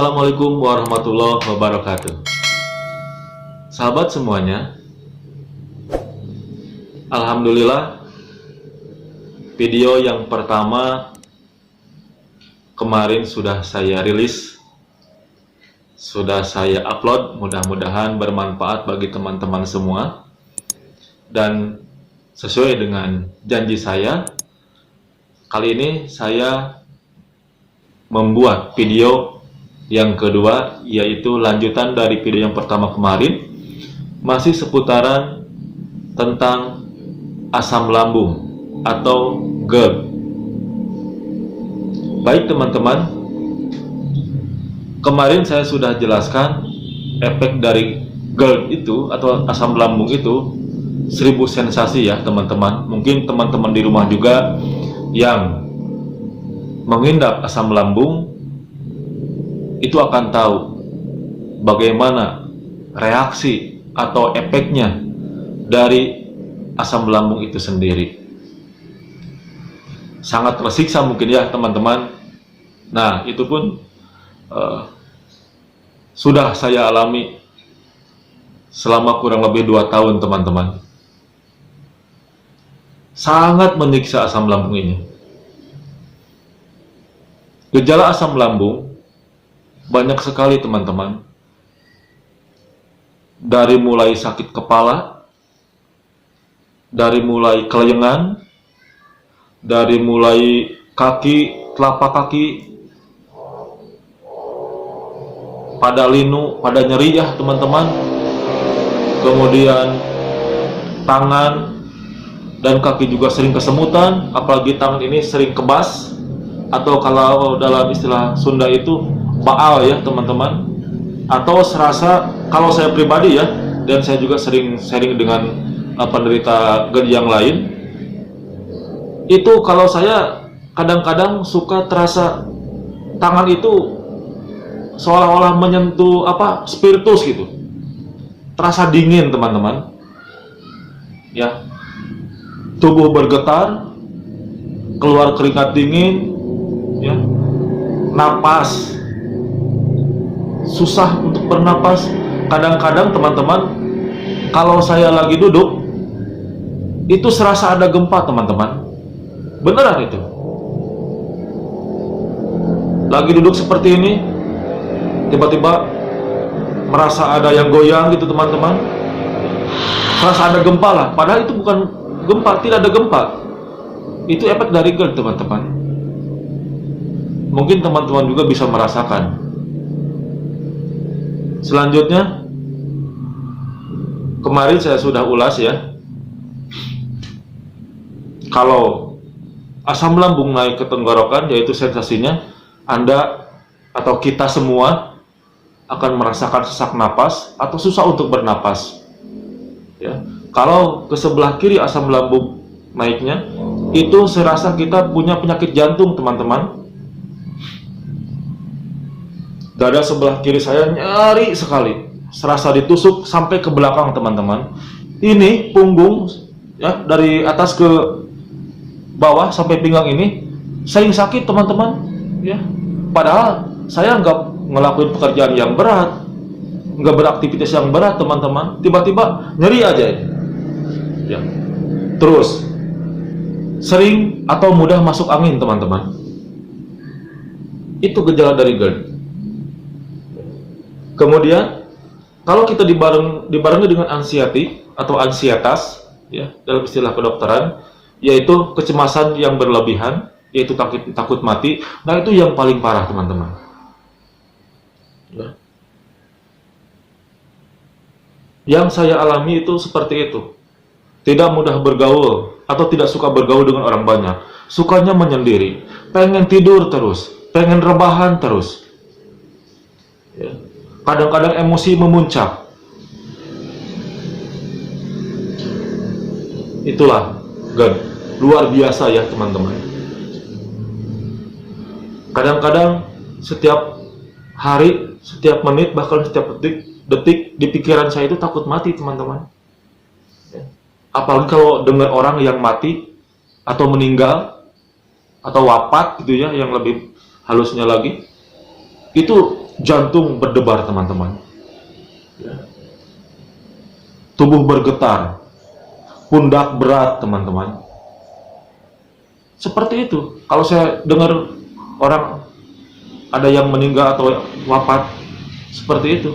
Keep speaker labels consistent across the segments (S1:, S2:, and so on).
S1: Assalamualaikum warahmatullahi wabarakatuh. Sahabat semuanya, alhamdulillah video yang pertama kemarin sudah saya rilis, sudah saya upload. Mudah-mudahan bermanfaat bagi teman-teman semua. Dan sesuai dengan janji saya, kali ini saya membuat video yang kedua, yaitu lanjutan dari video yang pertama kemarin, masih seputaran tentang asam lambung atau GERD. Baik teman-teman, kemarin saya sudah jelaskan efek dari GERD itu atau asam lambung itu 1000 sensasi ya teman-teman. Mungkin teman-teman di rumah juga yang mengidap asam lambung itu akan tahu bagaimana reaksi atau efeknya dari asam lambung itu sendiri. Sangat tersiksa mungkin ya teman-teman. Nah, itu pun sudah saya alami selama kurang lebih 2 tahun teman-teman. Sangat menyiksa asam lambung ini. Gejala asam lambung banyak sekali teman-teman. Dari mulai sakit kepala, dari mulai kelayangan, dari mulai kaki, telapak kaki pada linu, pada nyeri ya teman-teman. Kemudian tangan dan kaki juga sering kesemutan, apalagi tangan ini sering kebas, atau kalau dalam istilah Sunda itu baal ya teman-teman, atau serasa, kalau saya pribadi ya, dan saya juga sering sharing dengan penderita GERD yang lain, itu kalau saya kadang-kadang suka terasa tangan itu seolah-olah menyentuh spiritus gitu, terasa dingin teman-teman ya, tubuh bergetar, keluar keringat dingin ya, napas susah untuk bernapas. Kadang-kadang teman-teman, kalau saya lagi duduk itu serasa ada gempa teman-teman, beneran itu. Lagi duduk seperti ini, tiba-tiba merasa ada yang goyang gitu teman-teman, serasa ada gempa lah, padahal itu bukan gempa, tidak ada gempa. Itu efek dari GERD teman-teman. Mungkin teman-teman juga bisa merasakan. Selanjutnya, kemarin saya sudah ulas ya, kalau asam lambung naik ke tenggorokan, yaitu sensasinya Anda atau kita semua akan merasakan sesak napas atau susah untuk bernapas ya. Kalau ke sebelah kiri asam lambung naiknya, itu serasa kita punya penyakit jantung teman-teman. Dada sebelah kiri saya nyeri sekali, serasa ditusuk sampai ke belakang teman-teman. Ini punggung ya, dari atas ke bawah sampai pinggang ini sering sakit teman-teman ya. Padahal saya nggak ngelakuin pekerjaan yang berat, nggak beraktivitas yang berat teman-teman, tiba-tiba nyeri aja ya. Terus sering atau mudah masuk angin teman-teman. Itu gejala dari GERD. Kemudian kalau kita dibarengi dengan anxiety atau ansietas ya, dalam istilah kedokteran, yaitu kecemasan yang berlebihan, yaitu takut mati. Nah, itu yang paling parah teman-teman ya. Yang saya alami itu seperti itu. Tidak mudah bergaul atau tidak suka bergaul dengan orang banyak, sukanya menyendiri, pengen tidur terus, pengen rebahan terus ya. Kadang-kadang emosi memuncak. Itulah GERD. Luar biasa ya teman-teman. Kadang-kadang setiap hari, setiap menit, bahkan setiap detik di pikiran saya itu takut mati teman-teman. Apalagi kalau dengar orang yang mati atau meninggal atau wafat gitu ya, yang lebih halusnya lagi. itu jantung berdebar teman-teman, ya. Tubuh bergetar, pundak berat teman-teman. Seperti itu. Kalau saya dengar orang ada yang meninggal atau wafat, seperti itu.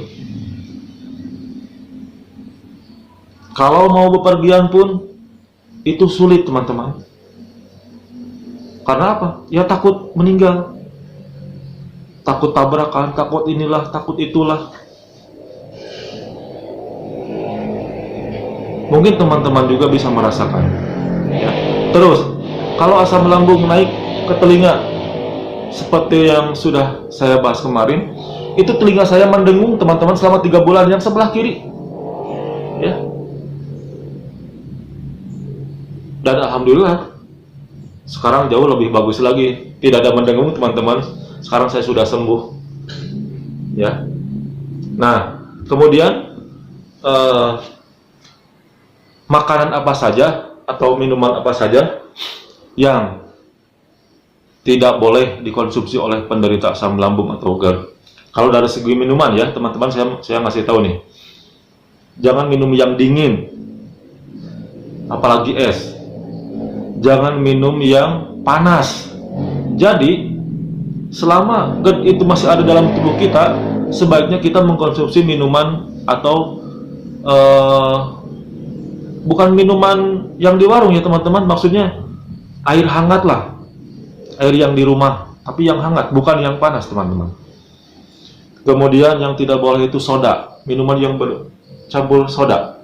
S1: Kalau mau bepergian pun itu sulit teman-teman. Karena apa? Ya takut meninggal, takut tabrakan, takut inilah, takut itulah. Mungkin teman-teman juga bisa merasakan, ya. Terus kalau asam lambung naik ke telinga, seperti yang sudah saya bahas kemarin, itu telinga saya mendengung teman-teman selama 3 bulan, yang sebelah kiri, ya. Dan alhamdulillah sekarang jauh lebih bagus lagi, tidak ada mendengung teman-teman. Sekarang saya sudah sembuh, ya. Nah, kemudian makanan apa saja atau minuman apa saja yang tidak boleh dikonsumsi oleh penderita asam lambung atau GERD. Kalau dari segi minuman ya teman-teman, saya ngasih tahu nih, jangan minum yang dingin, apalagi es. Jangan minum yang panas. Jadi selama GERD itu masih ada dalam tubuh kita, sebaiknya kita mengkonsumsi minuman atau bukan minuman yang di warung ya teman-teman, maksudnya air hangat lah, air yang di rumah, tapi yang hangat, bukan yang panas teman-teman. Kemudian yang tidak boleh itu soda, minuman yang bercampur soda,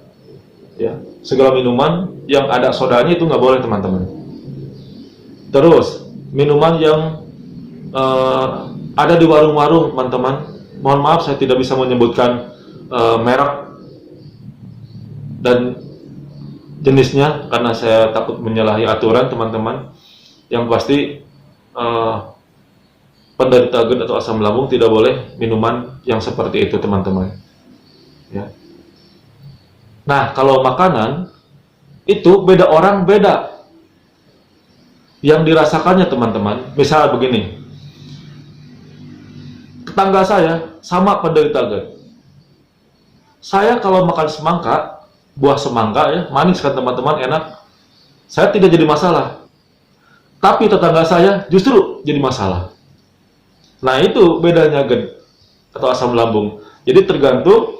S1: ya. Segala minuman yang ada sodanya itu nggak boleh teman-teman. Terus minuman yang ada di warung-warung teman-teman, mohon maaf saya tidak bisa menyebutkan merek dan jenisnya karena saya takut menyalahi aturan teman-teman. Yang pasti penderita GERD atau asam lambung tidak boleh minuman yang seperti itu teman-teman, ya. Nah, kalau makanan itu beda orang beda yang dirasakannya teman-teman. Misal begini, tetangga saya sama penderita GERD. Saya kalau makan semangka, buah semangka ya, manis kan teman-teman, enak, saya tidak jadi masalah. Tapi tetangga saya justru jadi masalah. Nah, itu bedanya GERD atau asam lambung. Jadi tergantung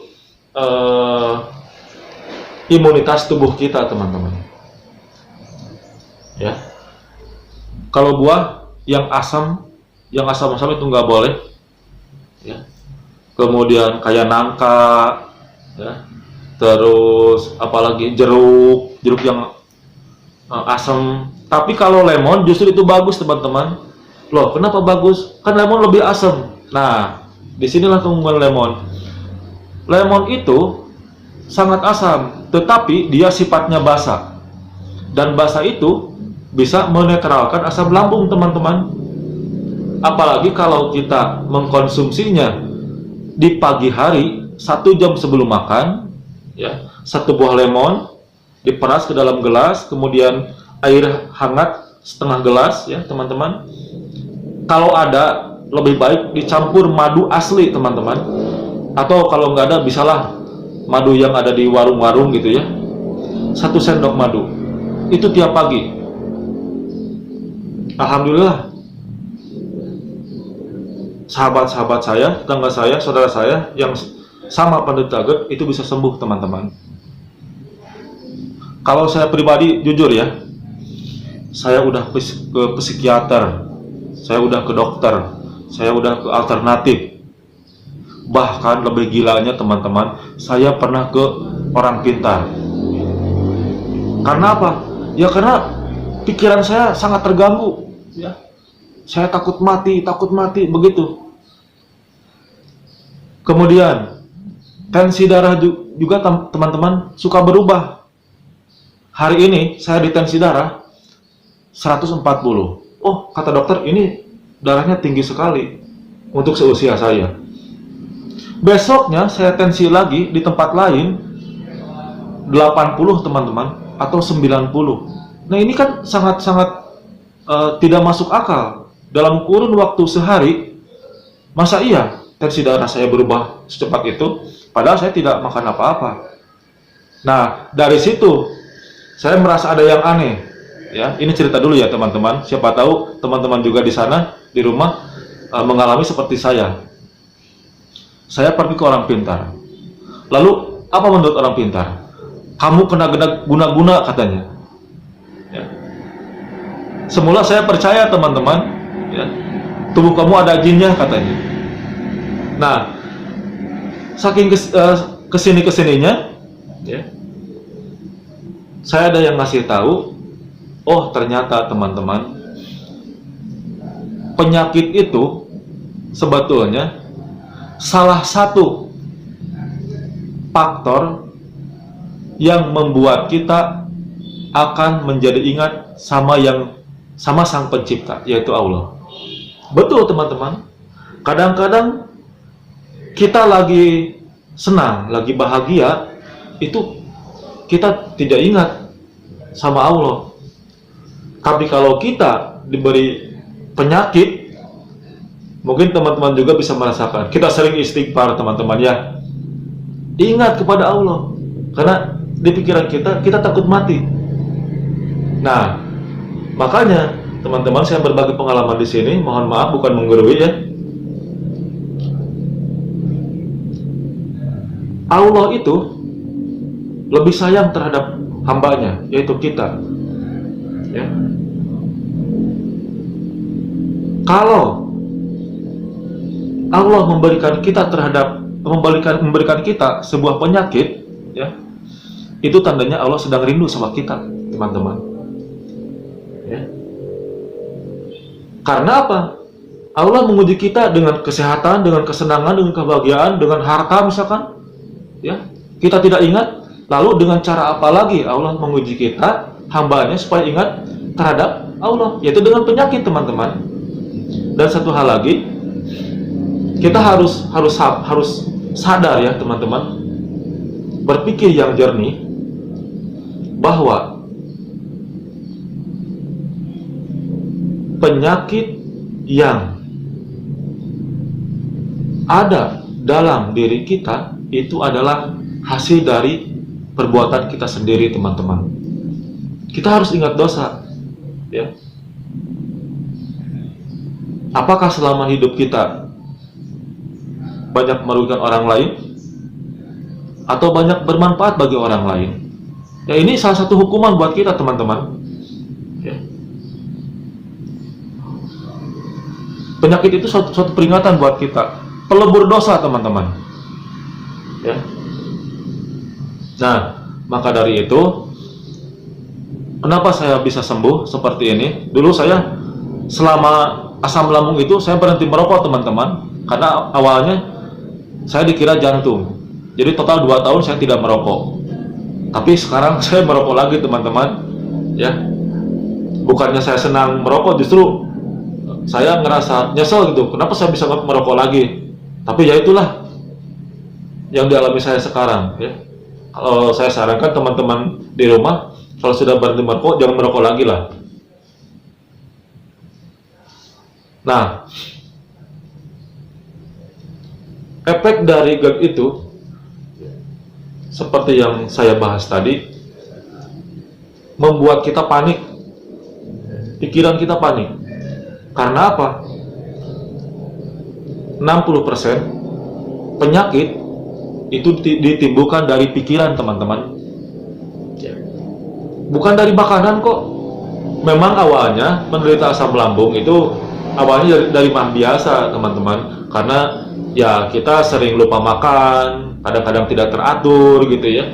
S1: imunitas tubuh kita teman-teman, ya. Kalau buah yang asam itu nggak boleh, ya. Kemudian kayak nangka, ya. Terus apalagi jeruk yang asam. Tapi kalau lemon justru itu bagus teman-teman. Loh, kenapa bagus? Kan lemon lebih asam. Nah, disinilah keunggulan lemon. Lemon itu sangat asam, tetapi dia sifatnya basa. Dan basa itu bisa menetralkan asam lambung teman-teman. Apalagi kalau kita mengkonsumsinya di pagi hari, 1 jam sebelum makan, ya, 1 buah lemon diperas ke dalam gelas, kemudian air hangat setengah gelas, ya teman-teman. Kalau ada, lebih baik dicampur madu asli teman-teman, atau kalau nggak ada bisalah madu yang ada di warung-warung gitu ya, 1 sendok madu itu tiap pagi. Alhamdulillah sahabat-sahabat saya, tetangga saya, saudara saya yang sama penderita GERD itu bisa sembuh teman-teman. Kalau saya pribadi jujur ya, saya udah ke psikiater, saya udah ke dokter, saya udah ke alternatif. Bahkan lebih gilanya teman-teman, saya pernah ke orang pintar. Karena apa? Ya karena pikiran saya sangat terganggu, ya. Saya takut mati begitu. Kemudian tensi darah juga teman-teman suka berubah. Hari ini saya di tensi darah 140. Oh, kata dokter, ini darahnya tinggi sekali untuk seusia saya. Besoknya saya tensi lagi di tempat lain 80 teman-teman, atau 90. Nah, ini kan sangat-sangat tidak masuk akal. Dalam kurun waktu sehari Masa iya tensi darah saya berubah secepat itu? Padahal saya tidak makan apa-apa. Nah, dari situ saya merasa ada yang aneh. Ya, ini cerita dulu ya teman-teman. Siapa tahu teman-teman juga di sana di rumah mengalami seperti saya. Saya pergi ke orang pintar. Lalu apa menurut orang pintar? Kamu kena guna-guna katanya. Ya. Semula saya percaya teman-teman. Ya, tubuh kamu ada jinnya katanya. Nah, saking kesininya, ya, saya ada yang ngasih tahu, oh ternyata teman-teman, penyakit itu sebetulnya salah satu faktor yang membuat kita akan menjadi ingat sama Sang Pencipta, yaitu Allah. Betul teman-teman. Kadang-kadang kita lagi senang, lagi bahagia, itu kita tidak ingat sama Allah. Tapi kalau kita diberi penyakit, mungkin teman-teman juga bisa merasakan. Kita sering istighfar teman-teman ya. Ingat kepada Allah. Karena di pikiran kita takut mati. Nah, makanya teman-teman saya berbagi pengalaman di sini. Mohon maaf bukan menggurui ya. Allah itu lebih sayang terhadap hambanya, yaitu kita. Ya. Kalau Allah memberikan kita sebuah penyakit, ya, itu tandanya Allah sedang rindu sama kita, teman-teman. Ya. Karena apa? Allah menguji kita dengan kesehatan, dengan kesenangan, dengan kebahagiaan, dengan harta misalkan. Ya, kita tidak ingat. Lalu dengan cara apa lagi Allah menguji kita, hambanya, supaya ingat terhadap Allah, yaitu dengan penyakit teman-teman. Dan satu hal lagi, kita harus sadar ya teman-teman, berpikir yang jernih, bahwa penyakit yang ada dalam diri kita itu adalah hasil dari perbuatan kita sendiri, teman-teman. Kita harus ingat dosa, ya. Apakah selama hidup kita banyak merugikan orang lain atau banyak bermanfaat bagi orang lain? Ya, ini salah satu hukuman buat kita, teman-teman. Ya. Penyakit itu suatu peringatan buat kita, pelebur dosa, teman-teman. Ya. Nah, maka dari itu, kenapa saya bisa sembuh seperti ini? Dulu saya selama asam lambung itu saya berhenti merokok, teman-teman, karena awalnya saya dikira jantung. Jadi total 2 tahun saya tidak merokok. Tapi sekarang saya merokok lagi, teman-teman. Ya. Bukannya saya senang merokok, justru saya ngerasa nyesel gitu. Kenapa saya bisa merokok lagi? Tapi ya itulah yang dialami saya sekarang, ya. Kalau saya sarankan teman-teman di rumah, kalau sudah berhenti merokok, jangan merokok lagi lah. Nah, efek dari GERD itu seperti yang saya bahas tadi, membuat kita panik, pikiran kita panik. Karena apa? 60% penyakit itu ditimbulkan dari pikiran, teman-teman. Bukan dari makanan kok. Memang awalnya menderita asam lambung itu awalnya dari mah biasa, teman-teman. Karena ya kita sering lupa makan, kadang-kadang tidak teratur gitu ya.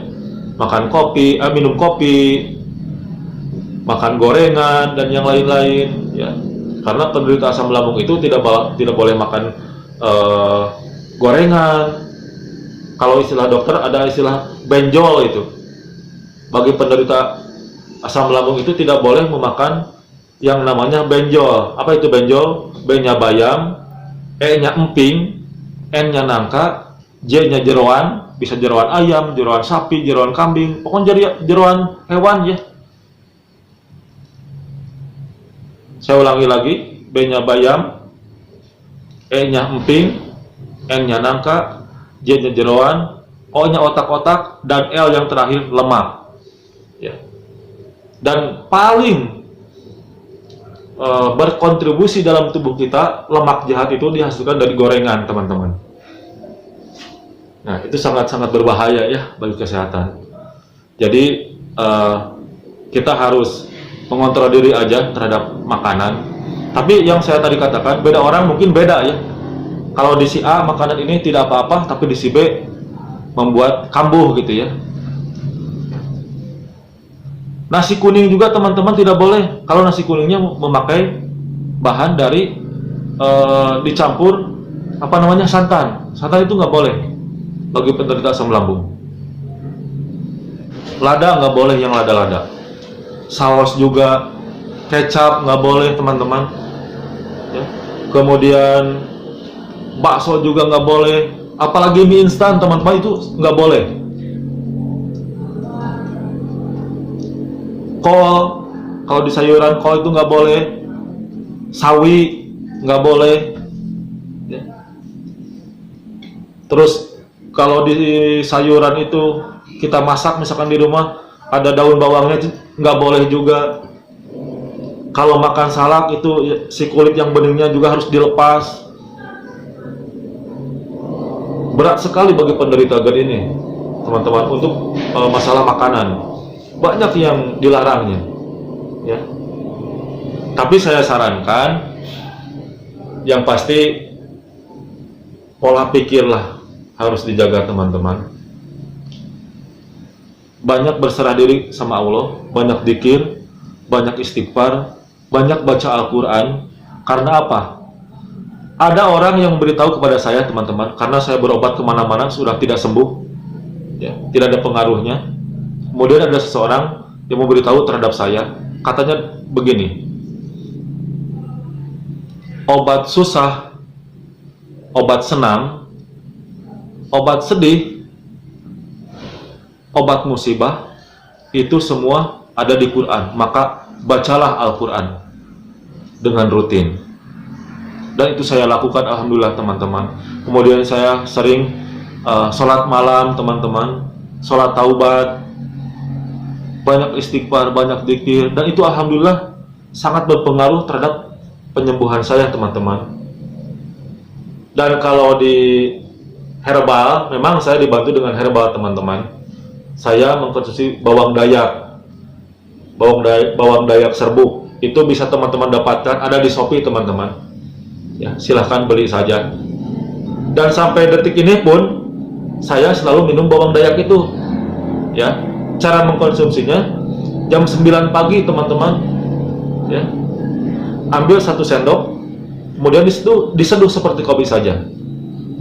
S1: Makan kopi, minum kopi, makan gorengan dan yang lain-lain ya. Karena penderita asam lambung itu tidak boleh makan gorengan. Kalau istilah dokter ada istilah benjol itu. Bagi penderita asam lambung itu tidak boleh memakan yang namanya benjol. Apa itu benjol? B-nya bayam, E-nya emping, N-nya nangka, J-nya jeroan, bisa jeroan ayam, jeroan sapi, jeroan kambing, pokoknya jeroan hewan ya. Saya ulangi lagi, B-nya bayam, E-nya emping, N-nya nangka, J-nya jeroan, O-nya otak-otak, dan L yang terakhir lemak. Ya. Dan paling berkontribusi dalam tubuh kita, lemak jahat itu dihasilkan dari gorengan, teman-teman. Nah, itu sangat-sangat berbahaya ya bagi kesehatan. Jadi kita harus mengontrol diri aja terhadap makanan. Tapi yang saya tadi katakan, beda orang mungkin beda ya. Kalau di si A makanan ini tidak apa-apa, tapi di si B membuat kambuh gitu ya. Nasi kuning juga teman-teman tidak boleh. Kalau nasi kuningnya memakai bahan dari dicampur santan. Santan itu nggak boleh bagi penderita asam lambung. Lada nggak boleh yang lada-lada. Saus juga, kecap nggak boleh teman-teman. Ya. Kemudian bakso juga nggak boleh. Apalagi mie instan teman-teman itu nggak boleh. Kol, kalau di sayuran kol itu nggak boleh. Sawi nggak boleh. Ya. Terus kalau di sayuran itu kita masak misalkan di rumah ada daun bawangnya nggak boleh juga. Kalau makan salak itu si kulit yang beningnya juga harus dilepas. Berat sekali bagi penderita GERD ini teman-teman untuk masalah makanan. Banyak yang dilarangnya ya. Tapi saya sarankan yang pasti pola pikirlah harus dijaga teman-teman. Banyak berserah diri sama Allah, banyak dzikir, banyak istighfar, banyak baca Al-Quran. Karena apa? Ada orang yang memberitahu kepada saya teman-teman, karena saya berobat kemana-mana sudah tidak sembuh ya, tidak ada pengaruhnya. Kemudian ada seseorang yang memberitahu terhadap saya, katanya begini, obat susah, obat senang, obat sedih, obat musibah, itu semua ada di Quran. Maka bacalah Al-Quran dengan rutin. Dan itu saya lakukan, alhamdulillah teman-teman. Kemudian saya sering sholat malam teman-teman, sholat taubat, banyak istighfar, banyak dzikir, dan itu alhamdulillah sangat berpengaruh terhadap penyembuhan saya teman-teman. Dan kalau di herbal, memang saya dibantu dengan herbal teman-teman. Saya mengkonsumsi bawang dayak, bawang dayak serbuk. Itu bisa teman-teman dapatkan, ada di Shopee teman-teman. Ya, silahkan beli saja. Dan sampai detik ini pun saya selalu minum bawang dayak itu. Ya, cara mengkonsumsinya jam 9 pagi teman-teman. Ya, ambil 1 sendok, kemudian disitu diseduh seperti kopi saja.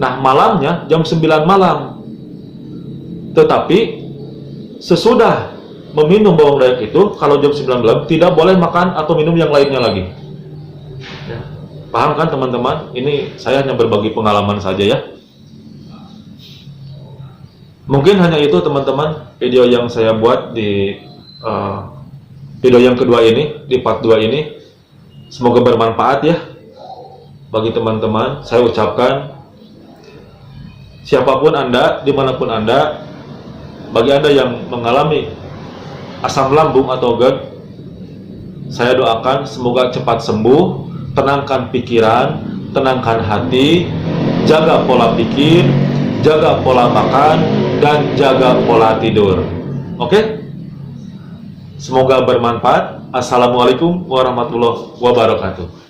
S1: Nah, malamnya jam 9 malam. Tetapi sesudah meminum bawang dayak itu, kalau jam 9 malam tidak boleh makan atau minum yang lainnya lagi. Ya. Paham kan teman-teman? Ini saya hanya berbagi pengalaman saja ya. Mungkin hanya itu teman-teman video yang saya buat di video yang kedua ini, di part 2 ini. Semoga bermanfaat ya bagi teman-teman. Saya ucapkan, siapapun Anda, dimanapun Anda, bagi Anda yang mengalami asam lambung atau GERD, saya doakan semoga cepat sembuh, tenangkan pikiran, tenangkan hati, jaga pola pikir, jaga pola makan, dan jaga pola tidur. Oke? Semoga bermanfaat. Assalamualaikum warahmatullahi wabarakatuh.